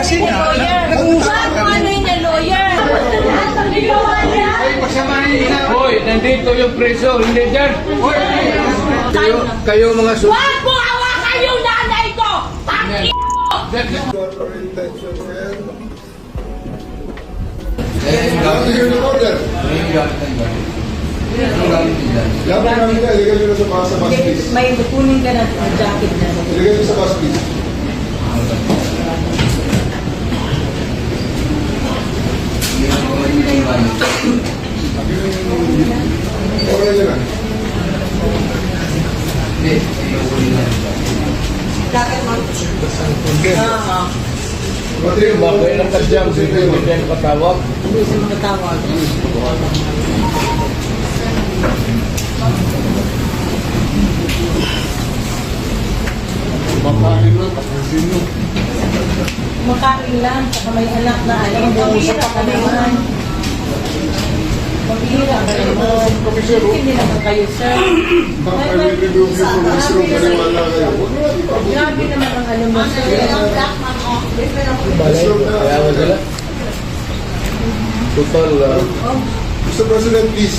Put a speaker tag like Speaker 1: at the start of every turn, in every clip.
Speaker 1: kasi nga,
Speaker 2: Ano yun yung lawyer?
Speaker 3: Hoy, nandito yung preso, hindi dyan. Kayo mga su...
Speaker 2: Wag mo hawakan yung nanay ko! Tangin mo!
Speaker 4: Lahat namin ka, ilagay nyo na sa bus, please.
Speaker 5: May kukunin ka na jacket na.
Speaker 4: Ilagay nyo sa bus, please. Okay na.
Speaker 5: Jacket mo.
Speaker 3: Bakit lang kadyang, hindi dyan patawag.
Speaker 5: Hindi siya makatawag.
Speaker 4: Makain lang, tapusin nyo.
Speaker 5: Makain lang, saka may anak na alam. Pambihira ka naman. Pambihira ka naman. Hindi naman kayo, sir.
Speaker 4: Baka i-review nyo kung gusto nyo paniwala kayo.
Speaker 5: Grabe naman ang ano mo, sir.
Speaker 3: Kaya mo sila. Total,
Speaker 4: Mr. President, please.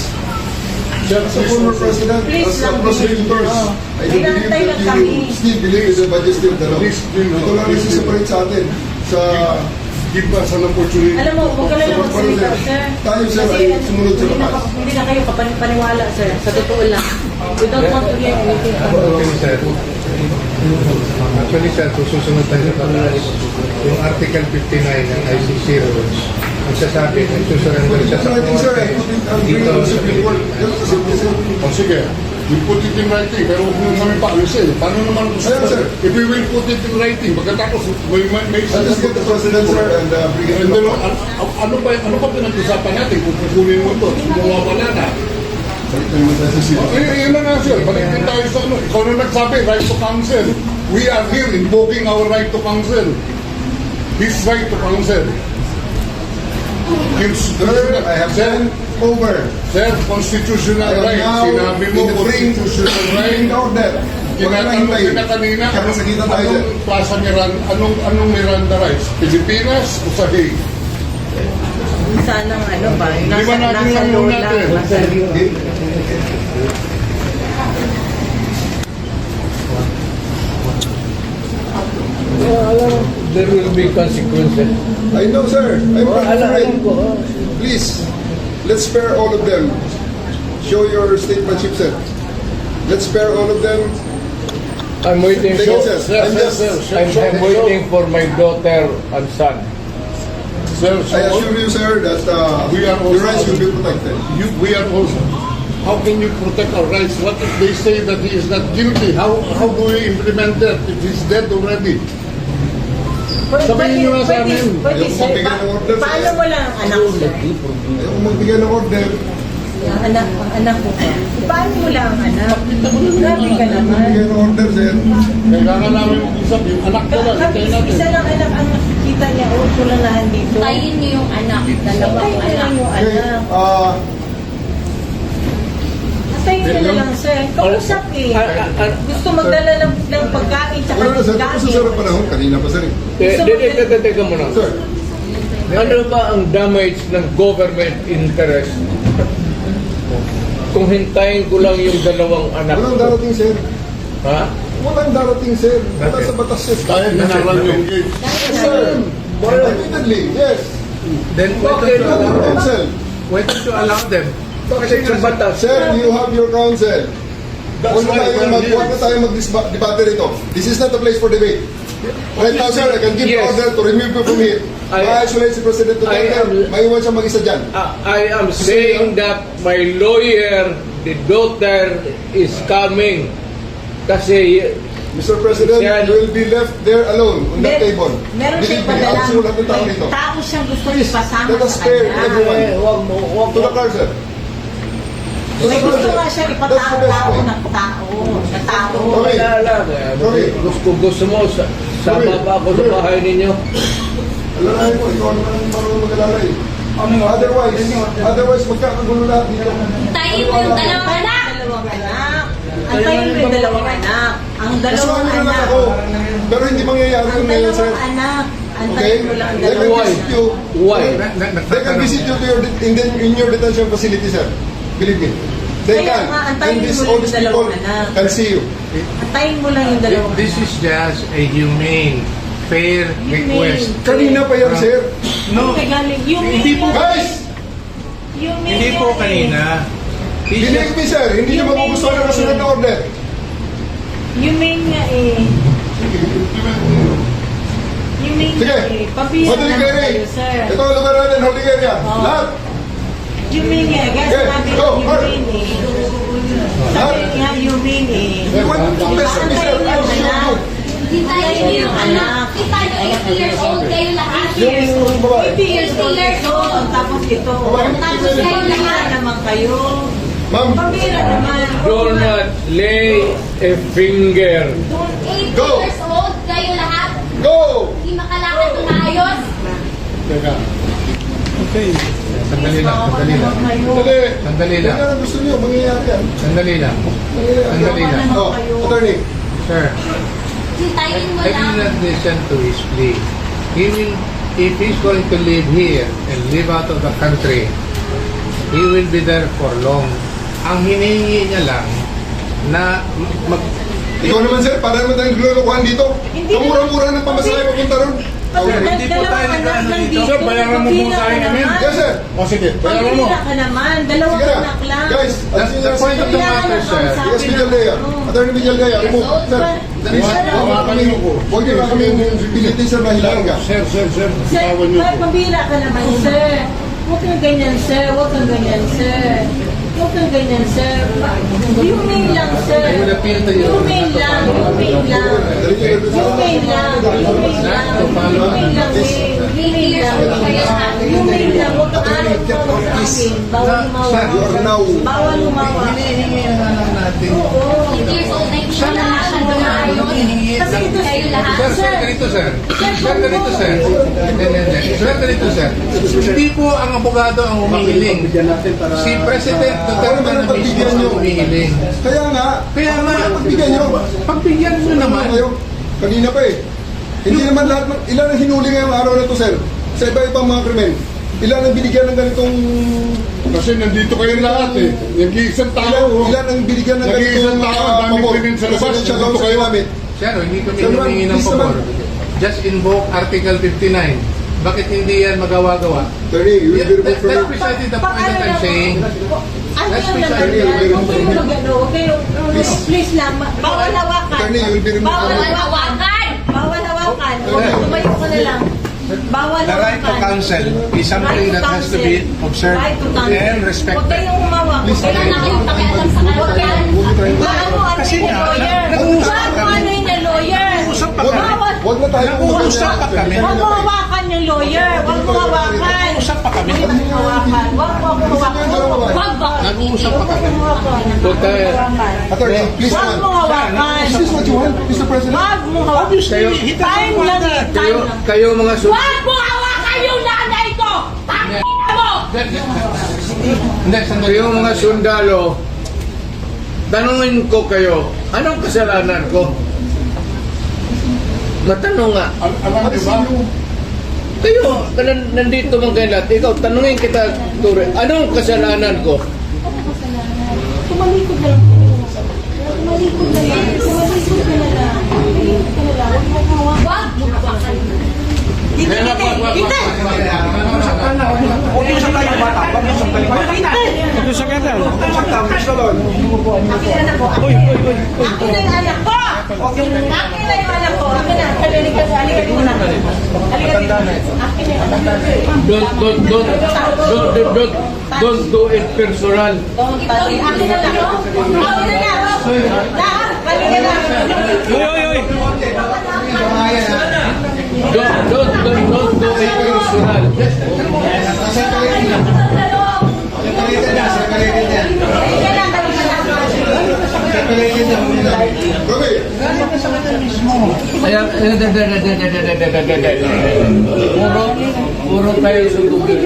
Speaker 4: As a former president,
Speaker 5: Please
Speaker 4: as a
Speaker 5: lang,
Speaker 4: prosecutors,
Speaker 5: oh.
Speaker 4: I do believe
Speaker 5: Pinantay lang
Speaker 4: that
Speaker 5: kami.
Speaker 4: you still believe in the majesty of the law. Ito lang yung separate sa atin. Sa give us an opportunity.
Speaker 5: Alam mo, huwag ka na lang magsalita, sir.
Speaker 4: Tayo, sir,
Speaker 5: Kasi
Speaker 4: ay sumunod sa batas.
Speaker 5: hindi na kayo kapaniwala, sir. Sa totoo lang. We don't want to hear anything from you.
Speaker 6: Actually, sir, susunod tayo sa batas. Yung Article 59 ng ICC rules, nagsasabi, nagsusurrender siya sa
Speaker 4: Writing, sir,
Speaker 6: korte.
Speaker 4: I'm bringing
Speaker 6: Dito,
Speaker 4: the Supreme Court. Ganun kasi, sir.
Speaker 7: O sige, we put it in writing, pero huwag nyo kami paalisin. Paano naman gusto
Speaker 4: Ayan, sir.
Speaker 7: If we will put it in writing, pagkatapos may
Speaker 4: I'll just get the president, sir, and bring it
Speaker 7: And
Speaker 4: to
Speaker 7: then,
Speaker 4: the court.
Speaker 7: ano ba pinag-usapan natin kung kukunin mo ito? Mawawala na. Yun na nga sir, balik din tayo sa ano. Ikaw na nagsabi, right to counsel. We are here invoking our right to counsel. His right to counsel.
Speaker 4: Sir, I have sent over.
Speaker 7: Sir, constitutional
Speaker 4: I am
Speaker 7: right.
Speaker 4: now
Speaker 7: Sinabi mo,
Speaker 4: in
Speaker 7: constitutional right.
Speaker 4: order.
Speaker 7: Tinatanong kita kanina,
Speaker 4: Kaya sa kita tayo, sir.
Speaker 7: anong klasa Miranda, anong Miranda rights? Pilipinas o sa Hague?
Speaker 5: Sana ano ba?
Speaker 7: Liban natin lang muna natin.
Speaker 5: Nasa
Speaker 3: there will be consequences.
Speaker 4: I know, sir. I'm not afraid.
Speaker 3: Alam ko.
Speaker 4: Please, let's spare all of them. Show your statesmanship, sir. Let's spare all of them.
Speaker 3: I'm waiting
Speaker 4: Take it, sir.
Speaker 3: I'm waiting for my daughter and son.
Speaker 7: Sir,
Speaker 4: I assure you, sir, that
Speaker 7: We are
Speaker 4: your
Speaker 7: also-
Speaker 4: rights will be protected.
Speaker 7: we are also. How can you protect our rights? What if they say that he is not guilty? How do we implement that if he's dead already? Sabihin niyo nga sa amin.
Speaker 5: Pwede,
Speaker 4: Ayaw
Speaker 5: sir.
Speaker 4: magbigay ng order, sir.
Speaker 5: Paano mo lang ang anak, sir?
Speaker 4: Ayaw magbigay ng order.
Speaker 5: Ang anak mo. Paano mo lang ang anak? Grabe ka naman.
Speaker 4: Magbigay ng order, sir.
Speaker 7: Kailangan namin mag-usap. Yung anak ko lang, hintayin natin.
Speaker 5: Isa lang anak ang nakikita niya. O, tulalahan dito.
Speaker 2: Tayin niyo yung anak. Dalawang
Speaker 5: Tayin
Speaker 2: anak.
Speaker 5: niyo yung
Speaker 4: Okay,
Speaker 5: anak. Tayin niyo na lang, sir. Kausap eh. Gusto magdala ng pagkain tsaka
Speaker 4: Wala na, sir. Tapos sa sarap panahon, kanina pa, sir.
Speaker 3: Teka muna.
Speaker 4: Sir,
Speaker 3: Ano ba ang damage ng government interest? Kung hintayin ko lang yung dalawang anak
Speaker 4: walang
Speaker 3: ko.
Speaker 4: darating, sir.
Speaker 3: Ha?
Speaker 4: Walang darating, sir. Wala sa batas, sir.
Speaker 7: Dahil hinaran yung gate.
Speaker 4: Yes, sir. Admittedly, yes.
Speaker 6: Then,
Speaker 3: Okay,
Speaker 4: Counsel.
Speaker 6: why don't you allow them?
Speaker 3: Kasi sa batas.
Speaker 4: Sir, you have your counsel.
Speaker 7: That's
Speaker 4: Huwag
Speaker 7: why we're here.
Speaker 4: na tayo mag-debate rito. This is not the place for debate. Right now, sir, I can give the
Speaker 3: Yes.
Speaker 4: order to remove you from here. Ma-isolate si President Duterte. Maiwan siya mag-isa dyan.
Speaker 3: I am saying that my lawyer, the daughter, is coming. Kasi
Speaker 4: Mr. President,
Speaker 3: Yan.
Speaker 4: you will be left there alone on that table.
Speaker 5: Meron siyang
Speaker 4: Believe me,
Speaker 5: padala.
Speaker 4: ako lahat ng tao rito.
Speaker 5: May tao siyang gusto
Speaker 4: Please,
Speaker 5: ipasama
Speaker 4: let us
Speaker 5: sa
Speaker 4: spare
Speaker 5: kanya.
Speaker 4: everyone.
Speaker 3: wag
Speaker 4: To the car, sir.
Speaker 5: May gusto nga siya ipatao-tao ng tao. Na tao.
Speaker 4: Okay.
Speaker 3: wala lang.
Speaker 4: Sorry.
Speaker 3: Gusto mo, sama
Speaker 4: Sorry.
Speaker 3: ba ako sa bahay ninyo?
Speaker 4: Alalahin mo, ikaw naman ang marunong mag-alala eh. Otherwise, magkakagulo lahat dito.
Speaker 2: Tayin mo yung dalawang anak.
Speaker 5: Dalawang anak. Antayin mo yung dalawang anak. Ang dalawang
Speaker 4: Kasama na lang
Speaker 5: anak.
Speaker 4: ako. Pero hindi mangyayari
Speaker 5: Ang
Speaker 4: yun ngayon, sir.
Speaker 5: dalawang anak. Antayin mo lang ang
Speaker 4: They can
Speaker 5: dalawa.
Speaker 4: visit you.
Speaker 3: Why?
Speaker 4: They can visit you to in your detention facility, sir. Believe me. They
Speaker 5: Kaya
Speaker 4: can.
Speaker 5: nga, antayin
Speaker 4: And
Speaker 5: mo
Speaker 4: all
Speaker 5: yung
Speaker 4: these people
Speaker 5: dalawang anak.
Speaker 4: can see you.
Speaker 5: Antayin mo lang yung dalawang
Speaker 6: This is just a humane, fair request.
Speaker 4: Kanina pa yan, sir.
Speaker 6: No, hindi po,
Speaker 4: Guys!
Speaker 6: hindi po kanina. He's
Speaker 4: Believe
Speaker 6: just,
Speaker 4: me, sir. Hindi niyo magugustuhan ang kasunod na order.
Speaker 5: Humane nga eh. Humane
Speaker 4: Sige.
Speaker 5: nga eh. Pabira
Speaker 4: Holding
Speaker 5: naman
Speaker 4: area.
Speaker 5: kayo, sir.
Speaker 4: Ito ang lugar natin, holding area.
Speaker 5: Oh.
Speaker 4: Lahat.
Speaker 5: Humane nga. Kaya
Speaker 4: Okay,
Speaker 5: sabi
Speaker 4: go,
Speaker 5: ko,
Speaker 4: Mark.
Speaker 5: humane eh. Sabi nga, humane eh.
Speaker 4: You want to test me, sir? I will show you.
Speaker 2: Hintayin niyo yung anak. Kita niyo 80 years old kayo lahat.
Speaker 4: Yung babae.
Speaker 5: 80 years old. Tapos ito. Tapos kayo lahat naman kayo.
Speaker 4: Ma'am,
Speaker 5: Pabira naman.
Speaker 3: Do not lay a finger.
Speaker 2: 80
Speaker 4: Go.
Speaker 2: years old kayo lahat.
Speaker 4: go!
Speaker 2: Hindi makalakad ng maayos.
Speaker 4: Teka.
Speaker 6: sandali lang, sandali lang.
Speaker 4: Dali.
Speaker 6: Sandali lang.
Speaker 4: Yan ang gusto niyo, mangyayari yan.
Speaker 6: Sandali lang. Sandali lang.
Speaker 4: Oh, attorney.
Speaker 6: Sir,
Speaker 2: Hintayin mo
Speaker 6: I will
Speaker 2: lang.
Speaker 6: not listen to his plea. He will, if he's going to live here and live out of the country, he will be there for long. Ang hinihingi niya lang na
Speaker 4: Ikaw naman, sir, para naman tayong glulukuhan dito.
Speaker 5: Hindi
Speaker 4: Ang mura-mura ng pamasahe papunta ron.
Speaker 6: Hindi po tayo nag-ano dito.
Speaker 5: Sir, bayaran mo muna tayo namin.
Speaker 4: Yes, sir.
Speaker 7: O sige, bayaran mo.
Speaker 5: Pabira ka naman. Dalawang
Speaker 4: Sige na.
Speaker 5: anak lang.
Speaker 4: Guys,
Speaker 6: That's the point of the matter, sir.
Speaker 4: Yes, Villaldea. Attorney Villaldea, remove. Sir, please, huwag niyo na kami pilitin, sir, mahilangan ka.
Speaker 7: Sir,
Speaker 5: Sir,
Speaker 7: bitawan niyo po.
Speaker 5: pabira ka naman, sir. Huwag kang ganyan, sir. Huwag kang ganyan, sir. Huwag kang ganyan, sir. Humane lang, sir.
Speaker 6: I will appeal to you.
Speaker 5: Humane lang. Humane lang. Humane lang. Humane lang. Humane lang, eh.
Speaker 2: 80 years old kayo lahat.
Speaker 5: Humane lang. Huwag kang ayaw mo sa akin. Bawal
Speaker 6: Sir,
Speaker 4: you are now.
Speaker 5: umawa. Bawal umawa.
Speaker 6: hinihingi na lang natin.
Speaker 2: 80 years old na hindi makalakad ng maayos.
Speaker 5: Kasi ito,
Speaker 2: Kayo lahat.
Speaker 6: Sir, ganito, sir. Sir, ganito, sir. Hindi. Sir, ganito, sir. Hindi po ang abogado ang humihiling. Si President Duterte na mismo ang humihiling.
Speaker 4: Kaya nga,
Speaker 6: Kaya nga,
Speaker 4: pagbigyan niyo.
Speaker 6: pagbigyan mo naman.
Speaker 4: Kayo, kanina pa eh. Hindi naman lahat, ilan ang hinuli ngayong araw na ito, sir? Sa iba-ibang mga krimen. Ilan ang binigyan ng ganitong,
Speaker 7: Kasi nandito kayo lahat eh. Nag-iisang tao.
Speaker 4: ilan ang binigyan ng
Speaker 7: Nag-iisang
Speaker 4: ganitong
Speaker 7: tao, ang dami
Speaker 4: pabor?
Speaker 7: krimen sa labas.
Speaker 4: Presidential
Speaker 7: Nandito
Speaker 4: counsel
Speaker 7: kayo.
Speaker 4: namin.
Speaker 6: Sir, hindi kami
Speaker 4: Sir,
Speaker 6: humingi ng
Speaker 4: please
Speaker 6: pabor.
Speaker 4: naman.
Speaker 6: Just invoke Article 59. Bakit hindi yan magawa-gawa?
Speaker 4: Attorney, you will be removed from
Speaker 6: That's precisely the point that I'm saying.
Speaker 5: Ano
Speaker 6: Let's
Speaker 5: yung
Speaker 6: be
Speaker 5: naman
Speaker 6: sorry.
Speaker 5: yan? Huwag kayo mag-ano. Huwag kayo, please lang. Bawal hawakan.
Speaker 4: Attorney, you will be removed
Speaker 5: Bawal
Speaker 4: from
Speaker 2: Hawakan!
Speaker 5: Bawal hawakan. Tumayo ko na lang. Bawal
Speaker 1: The right to
Speaker 5: hawakan.
Speaker 1: counsel is something that has to be observed
Speaker 5: Right to counsel.
Speaker 1: and
Speaker 5: Huwag
Speaker 1: respected.
Speaker 5: kayong humawak. Huwag
Speaker 2: Wala na
Speaker 5: kayong
Speaker 2: kayong pakialam sa kalagayan.
Speaker 5: Ano
Speaker 1: Kasi
Speaker 5: yung
Speaker 1: nga,
Speaker 5: lawyer?
Speaker 1: nag-uusap
Speaker 5: Ano
Speaker 1: kami.
Speaker 5: ano yung lawyer?
Speaker 1: Nag-uusap pa
Speaker 4: Huwag-
Speaker 1: kami.
Speaker 5: Bawal.
Speaker 4: Huwag na tayo
Speaker 1: Nag-uusap pa kami.
Speaker 5: Huwag mo hawakan yung lawyer. Huwag mo hawakan.
Speaker 1: Nag-uusap pa kami.
Speaker 5: Huwag mo hawakan. Huwag mo ako hawakan.
Speaker 2: Wag ba?
Speaker 6: Nag-uusap pa kami.
Speaker 3: Total.
Speaker 4: Attorney, please
Speaker 5: Huwag mo
Speaker 4: naman.
Speaker 5: hawakan.
Speaker 4: Is this what you want, Mr. President?
Speaker 5: Huwag mo hawakan. Time lang eh.
Speaker 3: Kayo,
Speaker 5: Time lang.
Speaker 3: kayo mga
Speaker 2: Wag mo hawakan yung nanay ko! Tangina mo!
Speaker 6: Hindi, sandali.
Speaker 3: kayo mga sundalo, tanungin ko kayo, anong kasalanan ko? Matanong nga.
Speaker 7: Alam niyo ba?
Speaker 3: Kayo, nandito mga kayo lahat. Ikaw, tanungin kita, Ture, anong kasalanan ko?
Speaker 5: Tumalikod na lang. Tumalikod na lang. Tumalikod ka na lang. Tumalikod ka na lang. Huwag mo hawakan.
Speaker 2: Wag mo hawakan.
Speaker 5: Dito, dito, dito.
Speaker 1: Huwag yung sakay yung bata. Huwag yung sakay yung bata. Huwag yung sakay yan. Huwag yung sakay. Please na doon.
Speaker 5: Akin na po. Akin na yung anak ko. Akin na yung anak ko. Akin na. Halika dito na. Halika dito. Akin na yung anak ko.
Speaker 3: Don't do it personal.
Speaker 5: Akin na lang. Akin na lang. Lahat. Halika na.
Speaker 3: Don't do it personal.
Speaker 4: Romy,
Speaker 3: Ayan, puro tayo sundugin.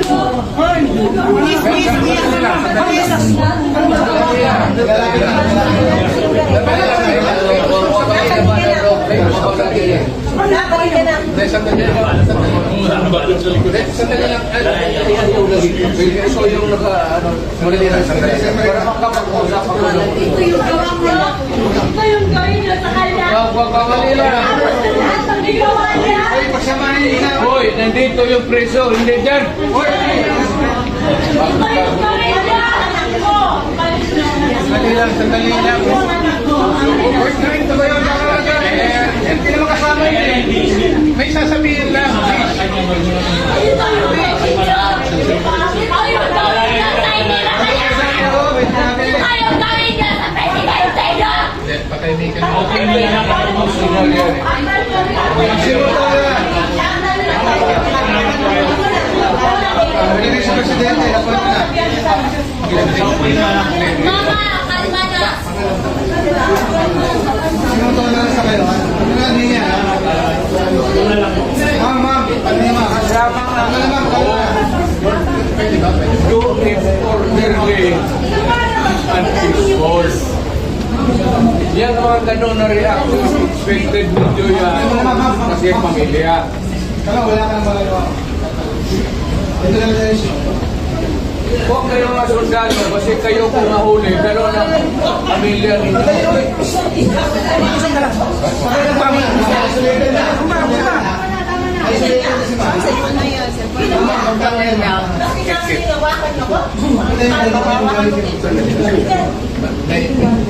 Speaker 5: Nabalik ka na.
Speaker 6: Sandali lang.
Speaker 3: Ikaw yung naka, ano, sandali lang. Para makapag-usap ako.
Speaker 2: Ito yung gawa mo. Ito yung gawin nyo sa kanya.
Speaker 3: Pagkakali lang.
Speaker 2: Lahat ng ginawa niya.
Speaker 3: Hoy, nandito yung preso, hindi dyan. Hoy!
Speaker 2: Ito yung gawin niya. Anak ko.
Speaker 6: Sandali lang.
Speaker 2: Anak ko.
Speaker 3: Hindi naman kasama yun eh.
Speaker 6: May sasabihin lang.
Speaker 2: Ito yung gawin niya. Ito yung gawin niya sa inila kaya. Ito yung gawin niya sa presidente niya.
Speaker 6: Patahimikan mo.
Speaker 2: Mama, kalma na.
Speaker 3: Do it orderly and peaceful. Yan mga ganun na reaction, expected video yan. Kasi pamilya. Huwag kayo mga sundalo, kasi kayo kung nahuli, gano'n ang pamilya ninyo.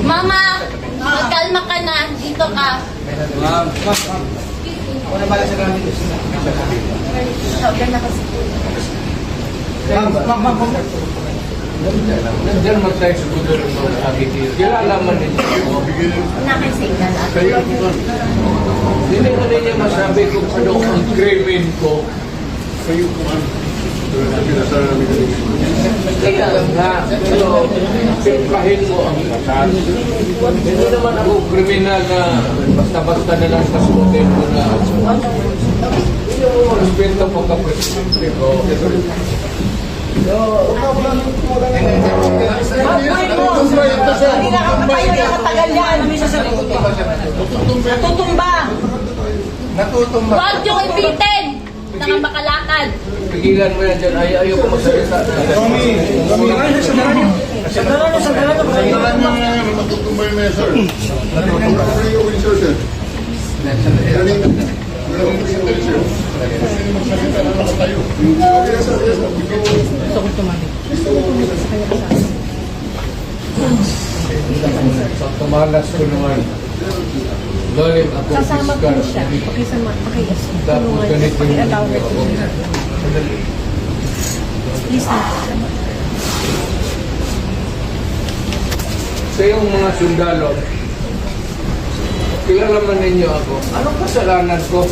Speaker 2: Mama, magkalma ka na. Dito ka.
Speaker 3: Nandiyan man tayo sa gobyerno ng Agitio. Kilala man ninyo.
Speaker 2: Nakisignal.
Speaker 3: Hindi ko ninyo masabi kung ano ang krimen ko. Kaya nga, pero simplahin mo ang batas. Hindi naman ako kriminal na basta-basta na lang sasutin ko na. Yung respeto pagka-presidente ko.
Speaker 5: Hindi nakakatayo na katagal yan. Natutumba.
Speaker 2: Huwag yung ipitin. Nakamakalakad.
Speaker 3: Pigilan mo yan dyan. Ayaw ko magsalita.
Speaker 7: Matutumbay na yan, sir. Matutumbay yung sir, sir.
Speaker 3: Tumalas ko naman. Galing ako
Speaker 8: Kasama po
Speaker 3: fiskal.
Speaker 8: siya. Pakisama, pakiyas.
Speaker 3: Tapos ganito yung
Speaker 8: Atawag ko. Please na.
Speaker 3: Sa yung mga sundalo, kilala man ninyo ako. Anong kasalanan ko?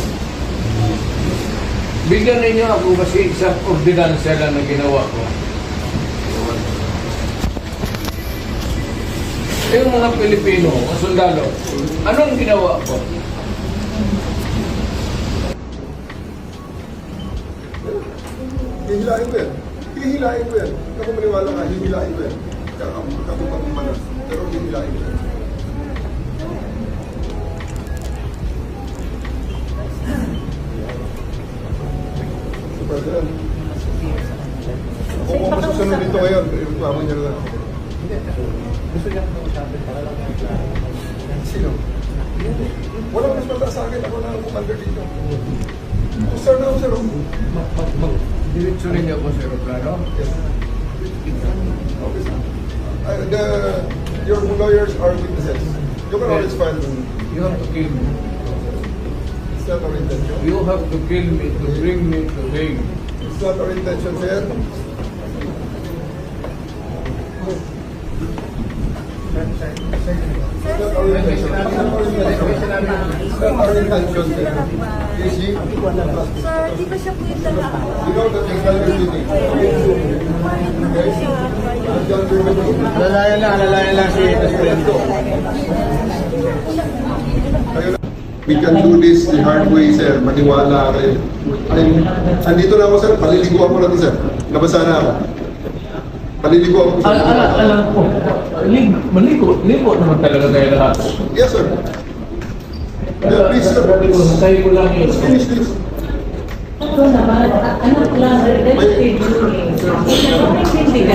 Speaker 3: Bigyan ninyo ako kasi isang ordinansya lang na ginawa ko. Yung mga Pilipino, mga sundalo, anong ginawa ko?
Speaker 4: Hihilain ko yan. Hihilain ko yan. Ako maniwala ka, hihilain ko yan. Kakutang manas. Pero hihilain ko yan. President, kung ako masusunod dito ngayon, reklamo niyo na. Sino? Walang mas mata sa akin. Ako na ang commander dito. Sir na ako, sir.
Speaker 3: Diretso ninyo ako sa aeroplano.
Speaker 4: Okay, sir. Your lawyers are witnesses. You can always file them.
Speaker 3: You have to kill me.
Speaker 4: It's not our intention.
Speaker 3: You have to kill me to bring me to him.
Speaker 4: It's not our intention, sir. It's not our intention. It's not our intention, sir. Is he?
Speaker 8: Sir, di ba siya po yung dalawa?
Speaker 4: You know that you've done your duty. Okay? You've done your duty.
Speaker 1: Alalayan lang si Presidente.
Speaker 4: We can do this the hard way, sir. Maniwala kayo. Andito na ako, sir. Paliligo ako na to, sir. Nabasa na ako. Paliligo ako, sir.
Speaker 3: Alam ko, maligo naman talaga kayo lahat.
Speaker 4: Yes, sir. Yeah, please, sir.
Speaker 3: Tayo ko lang yun.
Speaker 4: Let's finish this.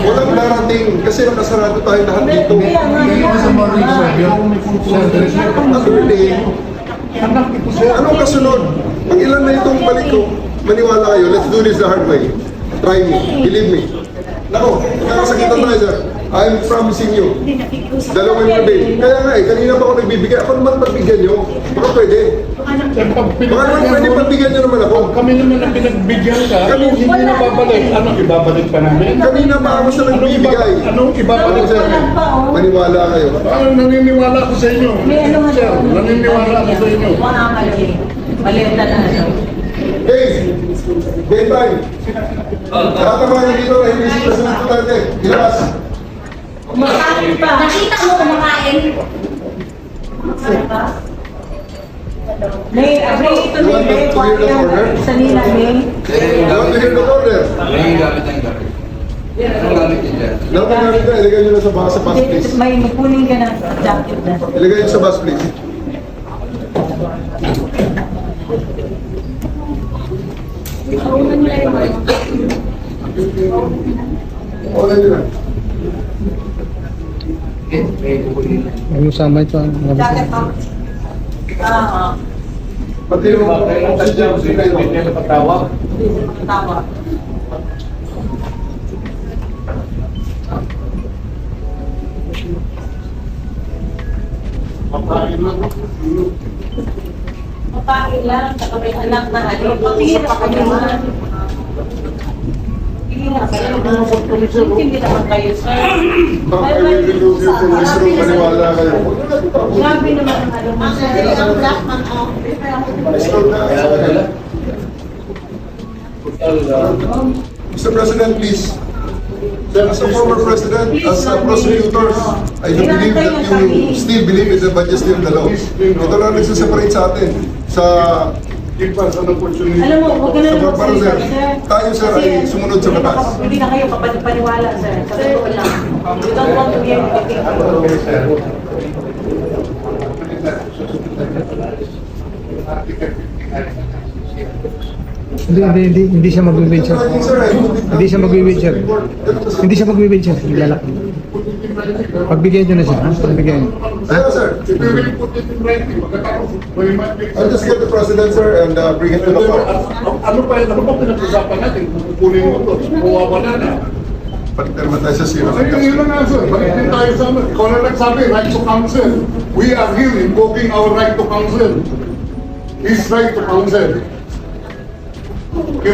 Speaker 4: Walang darating kasi nakasarado tayo lahat dito.
Speaker 6: Hindi ko sa morning sir,
Speaker 4: Attorney, anong kasunod? Pag ilan na itong balik ko, maniwala kayo, let's do this the hard way. Try me, believe me. Nako, nakasakitan tayo sir. I'm promising you. Dalawang baby. Kaya nga kanina pa ako nagbibigay. Ako naman pagbigyan nyo. Baka pwede.
Speaker 7: Sir, pag
Speaker 4: Baka naman pwede pagbigyan nyo naman ako.
Speaker 7: kami naman ang pinagbigyan ka,
Speaker 4: Kami-
Speaker 7: hindi na babalik. Anong ibabalik pa namin?
Speaker 4: Kanina pa ako sa nagbibigay.
Speaker 7: Anong ibabalik sa amin?
Speaker 4: Maniwala kayo.
Speaker 7: Naniniwala ko sa inyo.
Speaker 5: ano
Speaker 7: Sir, naniniwala ko sa inyo.
Speaker 5: Maleta na ano.
Speaker 4: Hey! Daytime! Lahat ng mga dito na hindi si President Duterte. Ilabas!
Speaker 5: Kumakain pa.
Speaker 2: Nakita mo kumakain?
Speaker 5: May agree ito ni May. Sa nila May.
Speaker 4: You want to hear the order?
Speaker 3: May gamit ang gamit. Anong gamit niya dyan?
Speaker 4: Lahat ng gamit na, ilagay nyo na sa bus, please.
Speaker 5: May kunin ka ng jacket na.
Speaker 4: Ilagay nyo sa bus, please. Order nyo na.
Speaker 5: Jacket pa.
Speaker 4: Pati yung oxygen,
Speaker 3: Hindi niya napatawag.
Speaker 5: Tawa. Mapahil lang, saka may anak na ano. Pahirap ka naman. Pahirap ka naman. Hindi naman kayo, sir.
Speaker 4: Baka I will remove you from this room, maniwala kayo.
Speaker 5: Grabe naman ang ano mo, sir. Ang black man, oh.
Speaker 4: Slow down. Mr. President, please. As a former president, as a prosecutor, I do believe that you still believe in the majesty of the law. Ito lang nagsaseparate sa atin. Sa
Speaker 7: Give us an opportunity.
Speaker 5: Alam mo, huwag ka na lang
Speaker 4: Para, sir,
Speaker 5: magsalita, sir.
Speaker 4: tayo, sir, ay
Speaker 5: Kasi
Speaker 4: sumunod sa batas.
Speaker 5: Hindi na kayo paniwala, sir. Sa totoo lang. You don't want to hear anything.
Speaker 1: Hindi siya mag-wheelchair.
Speaker 4: Sir,
Speaker 1: Hindi siya mag-wheelchair. Hindi siya mag-wheelchair. Lalaki. Pagbigyan nyo na siya. Pagbigyan nyo.
Speaker 4: Sir, sir.
Speaker 7: If we will put it in writing, we might be...
Speaker 4: I'll just get the president, sir, and bring it to the floor.
Speaker 7: Ano ba pinag-usapan natin? Kukunin mo ito, wala na.
Speaker 4: Pagterma tayo sa zero.
Speaker 7: Ay, yun na nga, sir. Bakit din tayo sa amin? Ikaw na nagsabi, right to counsel. We are here invoking our right to counsel. His right to counsel.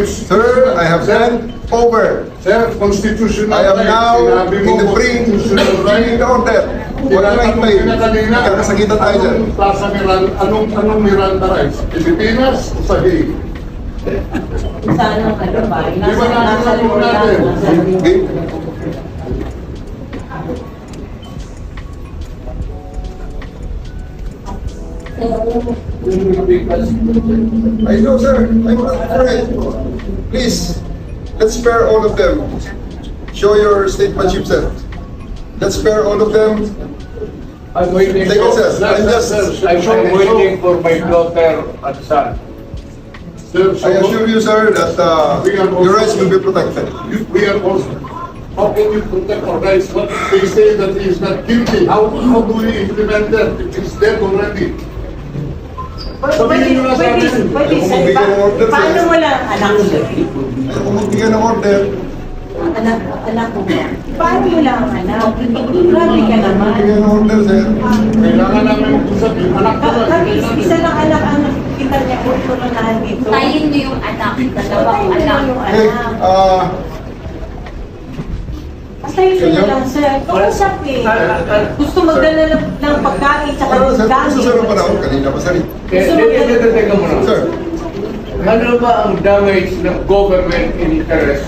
Speaker 4: Sir, I have sent over.
Speaker 7: Sir, constitutional
Speaker 4: I am
Speaker 7: right.
Speaker 4: now
Speaker 7: Sinabi
Speaker 4: in
Speaker 7: mo,
Speaker 4: the
Speaker 7: constitutional right.
Speaker 4: bringing the order. Huwag na lang tayo. Nagkakasakitan tayo dyan.
Speaker 7: Anong Plaza Miranda, anong Miranda rights? Pilipinas o sa Hague?
Speaker 5: Sana ano ba?
Speaker 7: Di ba
Speaker 5: Nasa
Speaker 7: natin
Speaker 5: likod
Speaker 7: natin?
Speaker 5: lang, sir.
Speaker 4: Okay? I know, sir. I'm not afraid. Please, let's spare all of them. Show your statesmanship, sir. Let's spare all of them.
Speaker 3: I'm waiting
Speaker 4: Take it, sir.
Speaker 3: I'm waiting for my daughter and son.
Speaker 7: Sir,
Speaker 4: I assure you, sir, that your rights will be protected.
Speaker 7: we are also. How can you protect our rights? But they say that he is not guilty. How do we implement that if he's dead already? Sabihin nyo na sa amin.
Speaker 5: Pwede,
Speaker 4: Kung
Speaker 5: sir.
Speaker 4: magbigay ng order, sir.
Speaker 5: Paano mo lang anak mo?
Speaker 4: Ayaw ko magbigay ng order.
Speaker 5: Anak mo ba? Paano mo lang anak? Grabe ka naman.
Speaker 4: Magbigay ng order, sir.
Speaker 7: Kailangan namin mag-usap yung anak ko lang.
Speaker 5: Isa lang anak ang nakikita niya kung turunahan dito.
Speaker 2: Tayin niyo yung anak. Dalawang anak.
Speaker 4: Hey,
Speaker 5: Basta yun na lang, sir. Kausap eh. Gusto magdala ng pagkain sa
Speaker 4: ano, sir,
Speaker 5: gamit.
Speaker 4: gusto, sir, ang panahon kanina pa, sir.
Speaker 3: Teka muna.
Speaker 4: Sir,
Speaker 3: Ano ba ang damage ng government interest?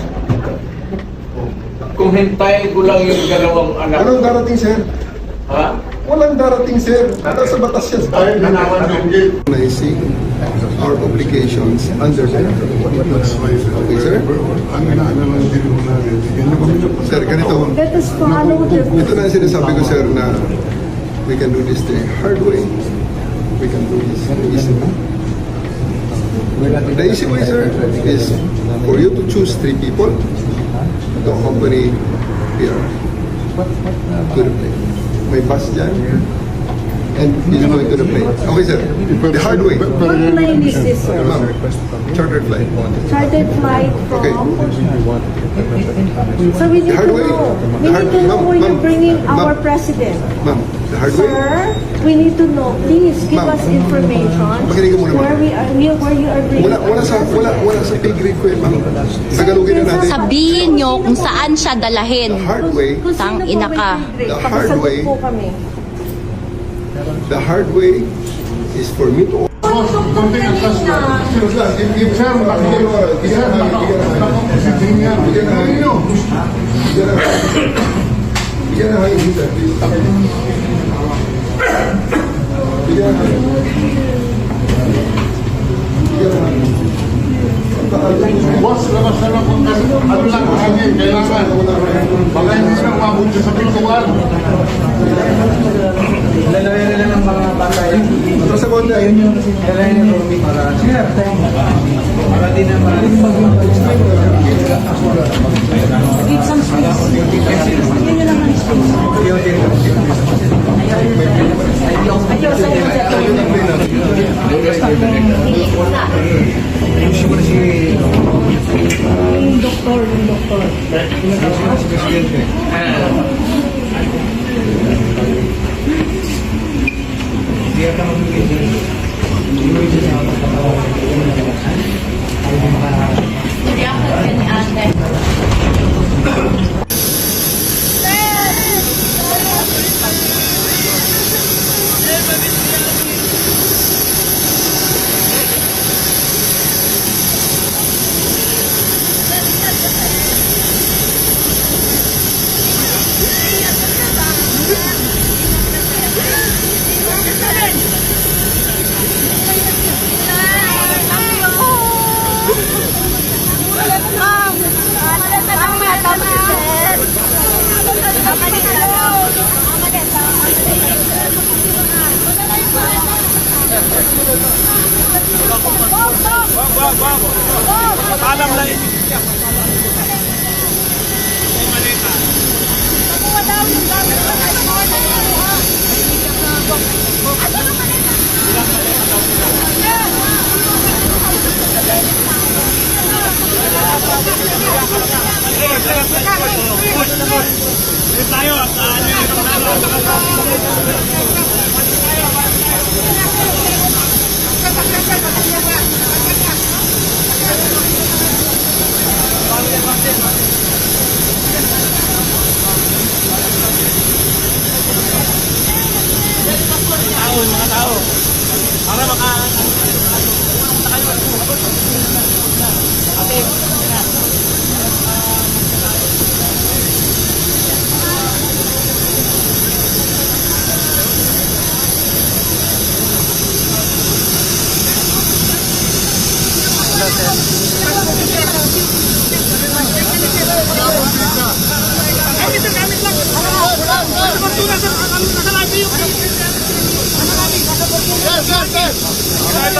Speaker 3: Kung hintayin ko lang yung dalawang anak.
Speaker 4: walang darating, sir.
Speaker 3: Ha?
Speaker 4: Walang darating, sir. Nasa batas yan.
Speaker 7: Dahil nanawan yung gate.
Speaker 4: I see our obligations under the Okay, sir? Sir, ganito.
Speaker 8: Let us follow the
Speaker 4: Ito na ang sinasabi ko, sir, na we can do this the hard way. we can do this easily. The easy way, sir, is for you to choose 3 people to accompany here to the plane. May bus dyan, and he's going to the plane. Okay, sir. The hard way.
Speaker 8: What plane is this, sir?
Speaker 4: Ma'am, chartered flight.
Speaker 8: Chartered flight
Speaker 4: Okay.
Speaker 8: from? So we need
Speaker 4: The hard
Speaker 8: to
Speaker 4: way.
Speaker 8: know. We
Speaker 4: The hard-
Speaker 8: need to know
Speaker 4: ma'am,
Speaker 8: where you're
Speaker 4: ma'am,
Speaker 8: bringing our
Speaker 4: ma'am.
Speaker 8: president.
Speaker 4: Ma'am, the hard way.
Speaker 8: Sir, we need to know. Please give
Speaker 4: Ma'am.
Speaker 8: us information
Speaker 4: Makinig ka muna, ma'am.
Speaker 8: where you are bringing.
Speaker 4: Wala sa pay grade ko yun, ma'am. Tagalogin na natin.
Speaker 2: Sabihin nyo kung saan siya dalahin.
Speaker 4: The hard way,
Speaker 8: Kung sino
Speaker 2: Tang
Speaker 8: po
Speaker 2: ina
Speaker 8: may
Speaker 2: ka.
Speaker 8: grade,
Speaker 4: The hard
Speaker 8: pakisagot
Speaker 4: way.
Speaker 8: po kami.
Speaker 4: the hard way is for me to...
Speaker 7: Konting adjustment. Sir,
Speaker 4: Bigyan na kayo dito. Bigyan na kayo.
Speaker 7: boss, labas na lang kung ano lang hangin, kailangan. Baka hindi silang mabuti sa pintuan.
Speaker 1: Lalawin na lang ng mga bata yan.
Speaker 4: Ito sa konti.
Speaker 1: Ayun yung lalawin ni Romy para di na maraming
Speaker 8: Give some space. Bigyan nyo lang ng space. Ayaw sa
Speaker 1: Ayusin mo na si
Speaker 8: yung doktor.
Speaker 1: si Presidente. Hindi ata magbigay.
Speaker 2: Hindi ako ni ate.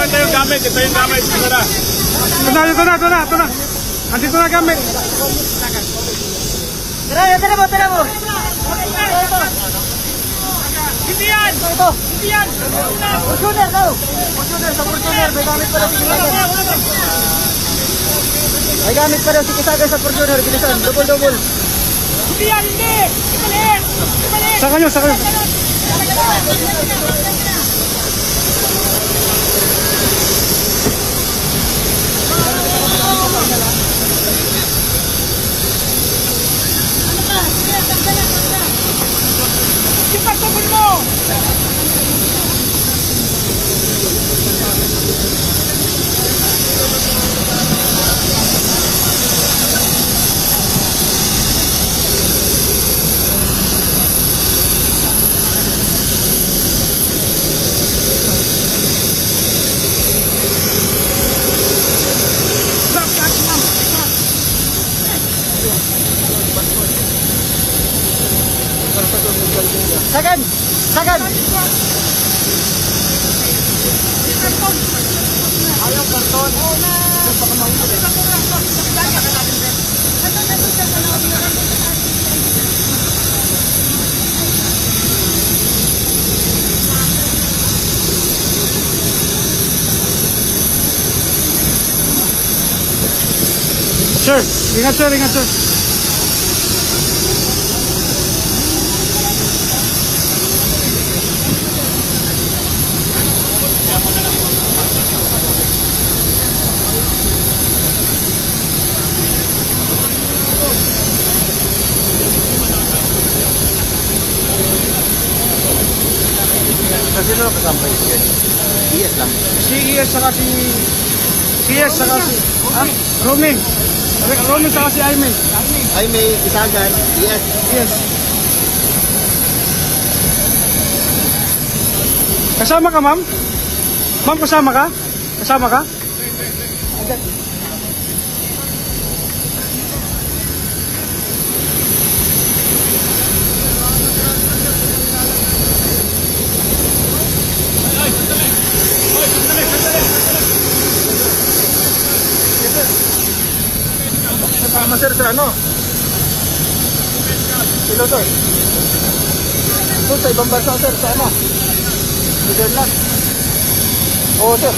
Speaker 9: Ito yung gamit. Ito yung gamit. Ito na. Andito na gamit.
Speaker 5: Tara mo.
Speaker 9: Hindi yan. Hindi yan.
Speaker 5: Fortuner, sa Fortuner, may gamit pa daw si Kisagan. May gamit pa daw si Kisagan sa Fortuner, bilisan, double.
Speaker 9: Hindi yan. Hindi. Ibalik.
Speaker 1: Saka nyo.
Speaker 9: Ipagtapon mo.
Speaker 5: Sagan!
Speaker 1: Ayaw karton. Sir, ingat sir, ingat sir.
Speaker 3: Kasi ano kasama yung yan? Yes lang.
Speaker 1: Si ES saka si... Si ES saka si... Ah, Roaming. Roaming saka si Aimee.
Speaker 3: Ay, may isagan. Yes.
Speaker 1: Yes. Kasama ka, ma'am? Ma'am, kasama ka? Kasama ka? Kasama sir sa ano? Hello sir. Doon sa ibang bansa sir, sa ano? Netherlands. Oo sir.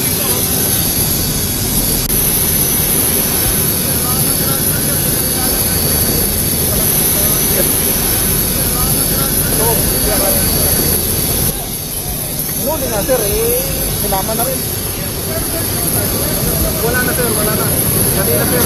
Speaker 1: Huli na sir, sinama na rin. Wala na sir, wala na. Kanina sir.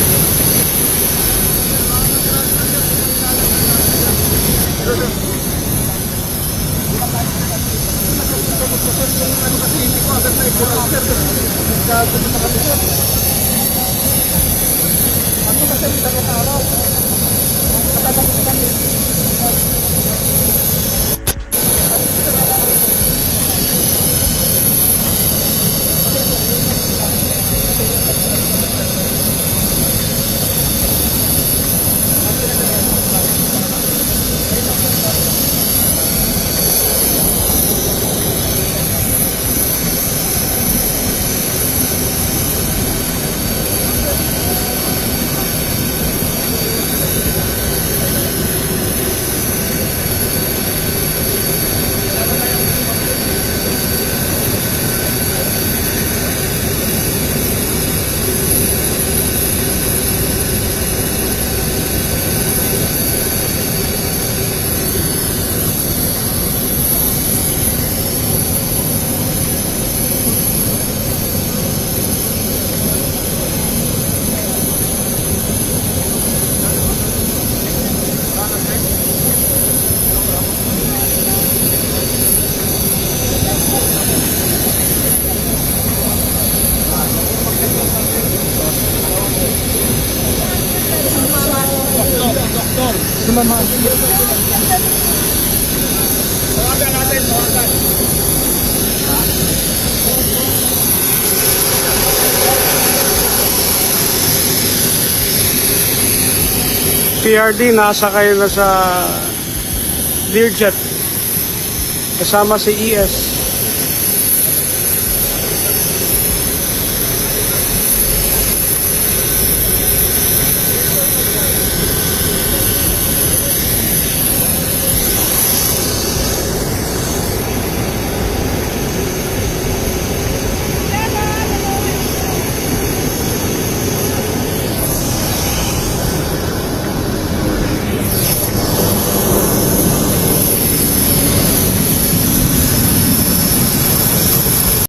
Speaker 1: PRD, nasakay na sa Learjet kasama si ES.